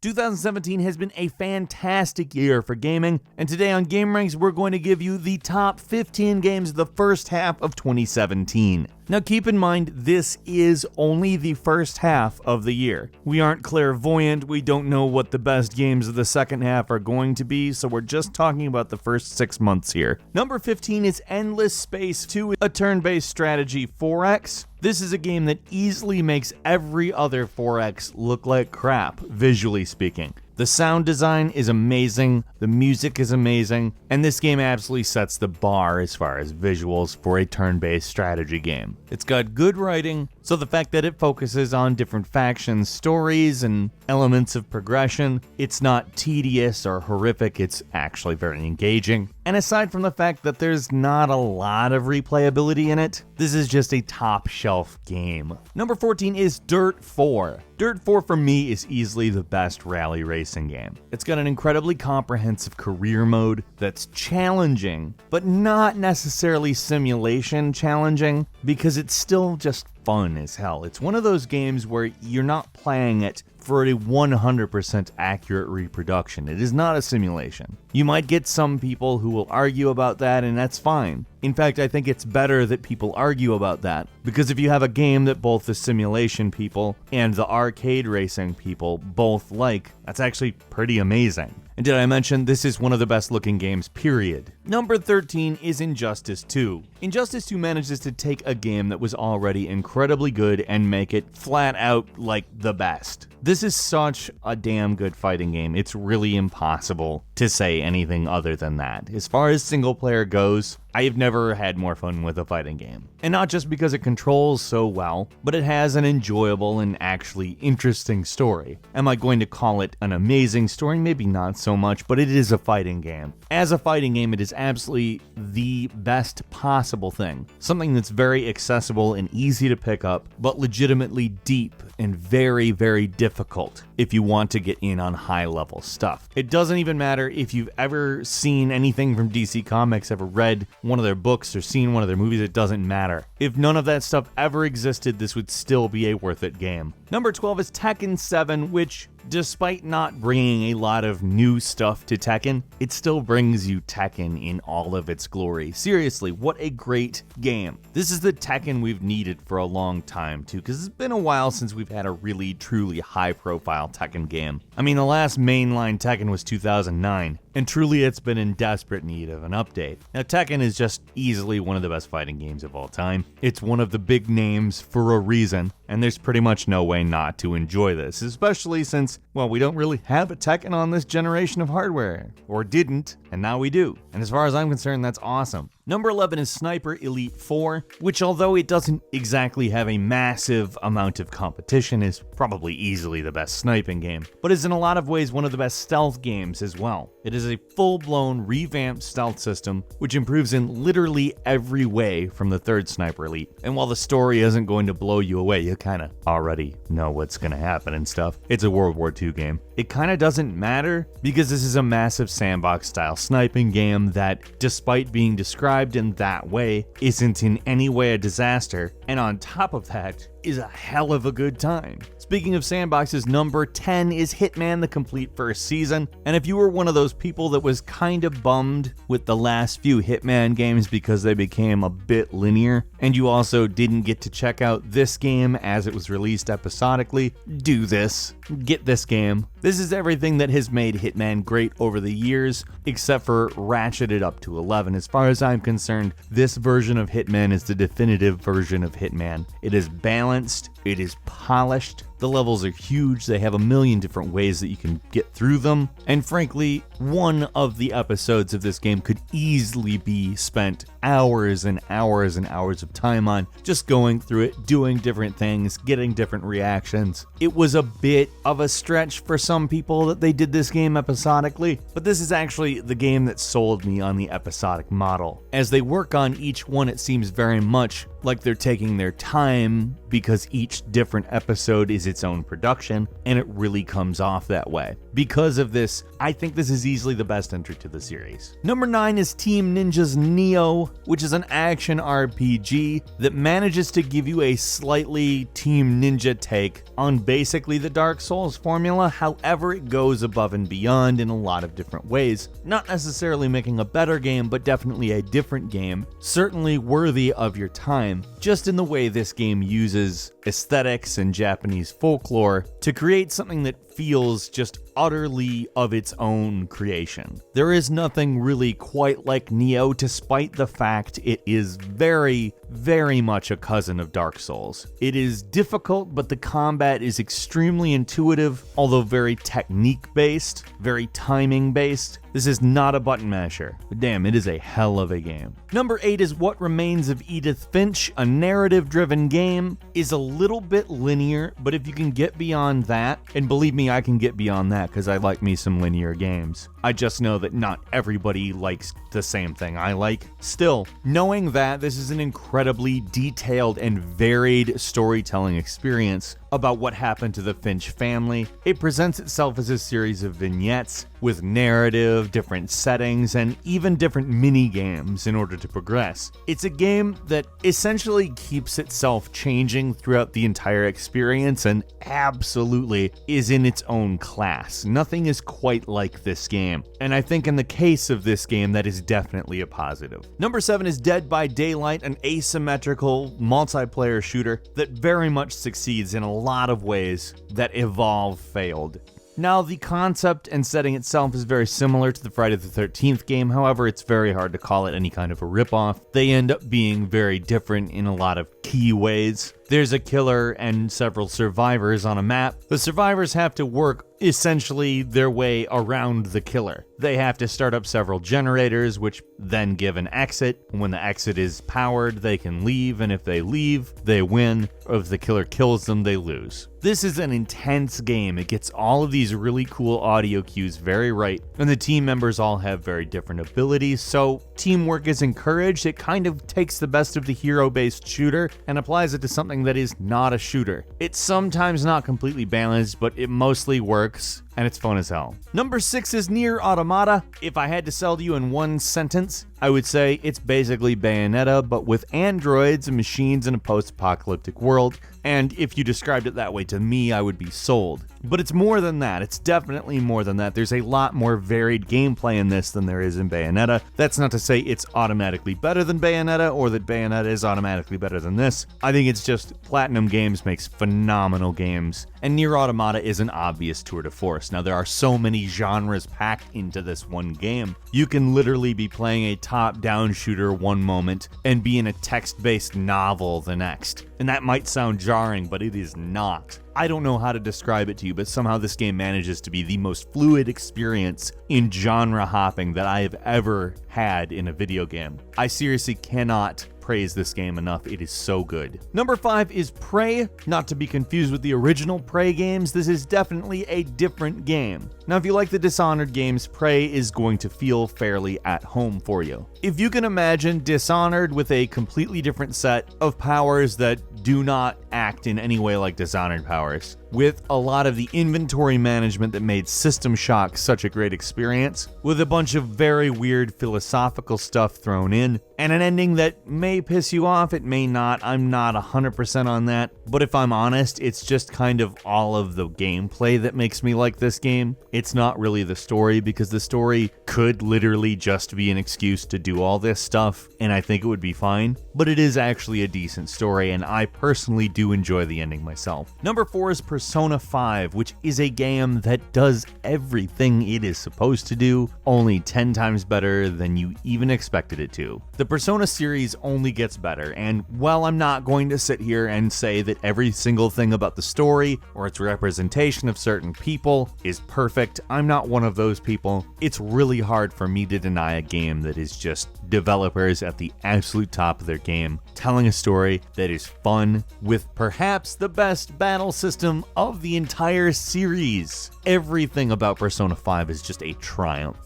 2017 has been a fantastic year for gaming, and today on gameranx we're going to give you the top 15 games of the first half of 2017. Now keep in mind, this is only the first half of the year. We aren't clairvoyant, we don't know what the best games of the second half are going to be, so we're just talking about the first 6 months here. Number 15 is Endless Space 2, a turn-based strategy 4X. This is a game that easily makes every other 4X look like crap, visually speaking. The sound design is amazing, the music is amazing, and this game absolutely sets the bar as far as visuals for a turn-based strategy game. It's got good writing, so the fact that it focuses on different factions, stories, and elements of progression, it's not tedious or horrific, it's actually very engaging. And aside from the fact that there's not a lot of replayability in it, this is just a top-shelf game. Number 14 is Dirt 4. Dirt 4 for me is easily the best rally racing game. It's got an incredibly comprehensive career mode that's challenging, but not necessarily simulation challenging, because it's still just fun as hell. It's one of those games where you're not playing it for a 100% accurate reproduction. It is not a simulation. You might get some people who will argue about that, and that's fine. In fact, I think it's better that people argue about that, because if you have a game that both the simulation people and the arcade racing people both like, that's actually pretty amazing. And did I mention this is one of the best looking games, period. Number 13 is Injustice 2. Injustice 2 manages to take a game that was already incredibly good and make it flat out like the best. This is such a damn good fighting game, it's really impossible to say anything other than that. As far as single player goes, I have never had more fun with a fighting game. And not just because it controls so well, but it has an enjoyable and actually interesting story. Am I going to call it an amazing story? Maybe not so much, but it is a fighting game. As a fighting game, it is absolutely the best possible thing. Something that's very accessible and easy to pick up, but legitimately deep and very, very difficult if you want to get in on high level stuff. It doesn't even matter if you've ever seen anything from DC Comics, ever read one of their books or seen one of their movies, it doesn't matter. If none of that stuff ever existed, this would still be a worth it game. Number 12 is Tekken 7, which, despite not bringing a lot of new stuff to Tekken, it still brings you Tekken in all of its glory. Seriously, what a great game. This is the Tekken we've needed for a long time too, because it's been a while since we've had a really, truly high-profile Tekken game. I mean, the last mainline Tekken was 2009, and truly it's been in desperate need of an update. Now, Tekken is just easily one of the best fighting games of all time. It's one of the big names for a reason, and there's pretty much no way not to enjoy this, especially since, well, we don't really have a Tekken on this generation of hardware. Or didn't, and now we do. And as far as I'm concerned, that's awesome. Number 11 is Sniper Elite 4, which, although it doesn't exactly have a massive amount of competition, is probably easily the best sniping game, but is in a lot of ways one of the best stealth games as well. It is a full-blown revamped stealth system, which improves in literally every way from the third Sniper Elite. And while the story isn't going to blow you away, you kind of already know what's going to happen and stuff. It's a World War II game. It kind of doesn't matter, because this is a massive sandbox-style sniping game that, despite being described in that way, isn't in any way a disaster, and on top of that, is a hell of a good time. Speaking of sandboxes, number 10 is Hitman, the complete first season, and if you were one of those people that was kind of bummed with the last few Hitman games because they became a bit linear, and you also didn't get to check out this game as it was released episodically, do this. Get this game. This is everything that has made Hitman great over the years, except for ratcheted up to 11. As far as I'm concerned, this version of Hitman is the definitive version of Hitman. It is balanced, it is polished, the levels are huge, they have a million different ways that you can get through them, and frankly, one of the episodes of this game could easily be spent hours and hours and hours of time on, just going through it, doing different things, getting different reactions. It was a bit of a stretch for some people that they did this game episodically, but this is actually the game that sold me on the episodic model. As they work on each one, it seems very much like they're taking their time because each different episode is its own production, and it really comes off that way. Because of this, I think this is easily the best entry to the series. Number 9 is Team Ninja's Nioh, which is an action RPG that manages to give you a slightly Team Ninja take on basically the Dark Souls formula. However, it goes above and beyond in a lot of different ways. Not necessarily making a better game, but definitely a different game, certainly worthy of your time, just in the way this game uses aesthetics and Japanese folklore to create something that feels just utterly of its own creation. There is nothing really quite like Nioh, despite the fact it is very, very much a cousin of Dark Souls. It is difficult, but the combat is extremely intuitive, although very technique-based, very timing-based. This is not a button masher, but damn, it is a hell of a game. Number 8 is What Remains of Edith Finch, a narrative-driven game. Is a little bit linear, but if you can get beyond that, and believe me, I can get beyond that because I like me some linear games. I just know that not everybody likes the same thing I like. Still, knowing that this is an incredibly detailed and varied storytelling experience about what happened to the Finch family, it presents itself as a series of vignettes with narrative, different settings, and even different mini-games in order to progress. It's a game that essentially keeps itself changing throughout the entire experience and absolutely is in its own class. Nothing is quite like this game, and I think in the case of this game, that is definitely a positive. Number 7 is Dead by Daylight, an asymmetrical multiplayer shooter that very much succeeds in a lot of ways that Evolve failed. Now, the concept and setting itself is very similar to the Friday the 13th game, however, it's very hard to call it any kind of a ripoff. They end up being very different in a lot of key ways. There's a killer and several survivors on a map. The survivors have to work essentially their way around the killer. They have to start up several generators, which then give an exit. When the exit is powered, they can leave, and if they leave, they win. Or if the killer kills them, they lose. This is an intense game. It gets all of these really cool audio cues very right, and the team members all have very different abilities, so teamwork is encouraged. It kind of takes the best of the hero-based shooter and applies it to something that is not a shooter. It's sometimes not completely balanced, but it mostly works, and it's fun as hell. Number 6 is NieR Automata. If I had to sell to you in one sentence, I would say it's basically Bayonetta, but with androids and machines in a post-apocalyptic world, and if you described it that way to me, I would be sold. But it's more than that. It's definitely more than that. There's a lot more varied gameplay in this than there is in Bayonetta. That's not to say it's automatically better than Bayonetta, or that Bayonetta is automatically better than this. I think it's just Platinum Games makes phenomenal games, and NieR Automata is an obvious tour de force. Now, there are so many genres packed into this one game. You can literally be playing a top-down shooter one moment and be in a text-based novel the next. And that might sound jarring, but it is not. I don't know how to describe it to you, but somehow this game manages to be the most fluid experience in genre hopping that I have ever had in a video game. I seriously cannot praise this game enough. It is so good. Number 5 is Prey, not to be confused with the original Prey games. This is definitely a different game. Now, if you like the Dishonored games, Prey is going to feel fairly at home for you. If you can imagine Dishonored with a completely different set of powers that do not act in any way like Dishonored powers, with a lot of the inventory management that made System Shock such a great experience, with a bunch of very weird philosophical stuff thrown in, and an ending that may piss you off, it may not. I'm not 100% on that, but if I'm honest, it's just kind of all of the gameplay that makes me like this game. It's not really the story, because the story could literally just be an excuse to do all this stuff, and I think it would be fine, but it is actually a decent story, and I personally do enjoy the ending myself. Number 4 is Persona 5, which is a game that does everything it is supposed to do, only 10 times better than you even expected it to. The Persona series only gets better, and while I'm not going to sit here and say that every single thing about the story or its representation of certain people is perfect, I'm not one of those people. It's really hard for me to deny a game that is just developers at the absolute top of their game, telling a story that is fun, with perhaps the best battle system of the entire series. Everything about Persona 5 is just a triumph.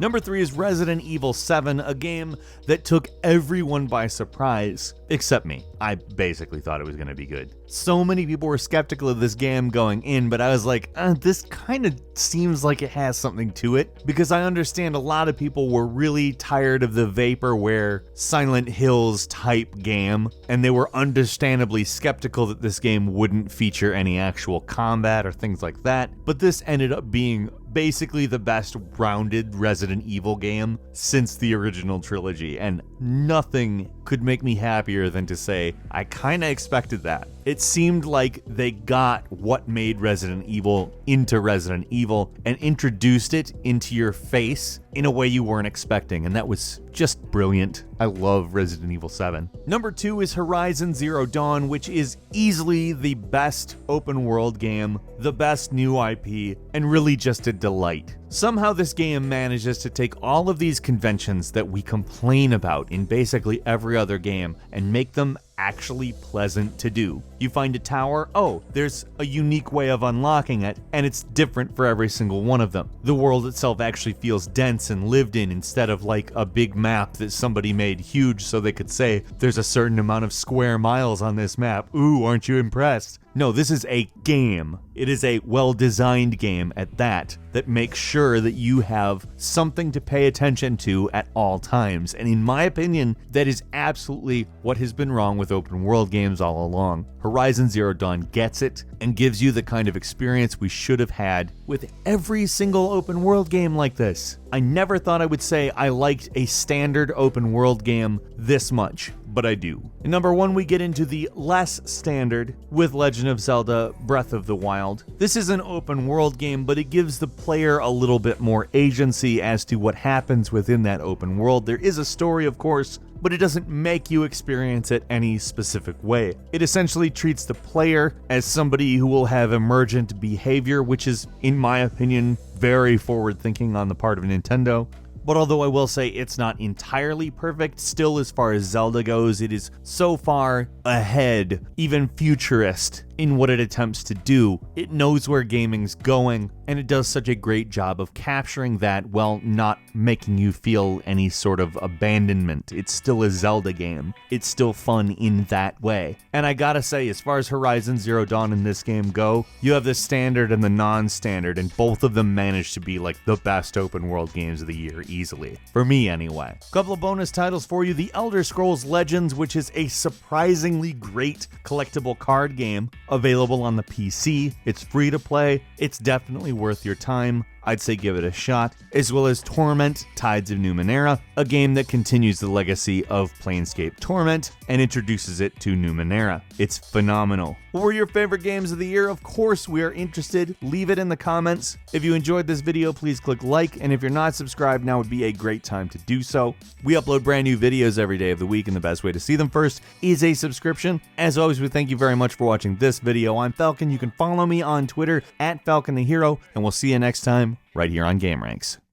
Number 3 is Resident Evil 7, a game that took everyone by surprise, except me. I basically thought it was going to be good. So many people were skeptical of this game going in, but I was like, this kind of seems like it has something to it, because I understand a lot of people were really tired of the vaporware Silent Hills type game, and they were understandably skeptical that this game wouldn't feature any actual combat or things like that, but this ended up being basically the best rounded Resident Evil game since the original trilogy, and nothing could make me happier than to say I kinda expected that. It seemed like they got what made Resident Evil into Resident Evil and introduced it into your face in a way you weren't expecting, and that was just brilliant. I love Resident Evil 7. Number 2 is Horizon Zero Dawn, which is easily the best open world game, the best new IP, and really just a delight. Somehow this game manages to take all of these conventions that we complain about in basically every other game and make them actually pleasant to do. You find a tower, oh, there's a unique way of unlocking it, and it's different for every single one of them. The world itself actually feels dense and lived in instead of like a big map that somebody made huge so they could say, there's a certain amount of square miles on this map. Ooh, aren't you impressed? No, this is a game. It is a well-designed game at that makes sure that you have something to pay attention to at all times. And in my opinion, that is absolutely what has been wrong with open world games all along. Horizon Zero Dawn gets it and gives you the kind of experience we should have had with every single open world game like this. I never thought I would say I liked a standard open world game this much, but I do. In number 1, we get into the less standard with Legend of Zelda Breath of the Wild. This is an open world game, but it gives the player a little bit more agency as to what happens within that open world. There is a story, of course, but it doesn't make you experience it any specific way. It essentially treats the player as somebody who will have emergent behavior, which is, in my opinion, very forward-thinking on the part of Nintendo. But although I will say it's not entirely perfect, still as far as Zelda goes, it is so far ahead, even futurist, in what it attempts to do. It knows where gaming's going, and it does such a great job of capturing that while not making you feel any sort of abandonment. It's still a Zelda game. It's still fun in that way. And I gotta say, as far as Horizon Zero Dawn and this game go, you have the standard and the non-standard, and both of them manage to be like the best open world games of the year, easily. For me, anyway. Couple of bonus titles for you. The Elder Scrolls Legends, which is a surprisingly great collectible card game, available on the PC. It's free to play. It's definitely worth your time. I'd say give it a shot, as well as Torment, Tides of Numenera, a game that continues the legacy of Planescape Torment and introduces it to Numenera. It's phenomenal. What were your favorite games of the year? Of course, we are interested. Leave it in the comments. If you enjoyed this video, please click like, and if you're not subscribed, now would be a great time to do so. We upload brand new videos every day of the week, and the best way to see them first is a subscription. As always, we thank you very much for watching this video. I'm Falcon. You can follow me on Twitter @FalconTheHero, and we'll see you next time right here on gameranx.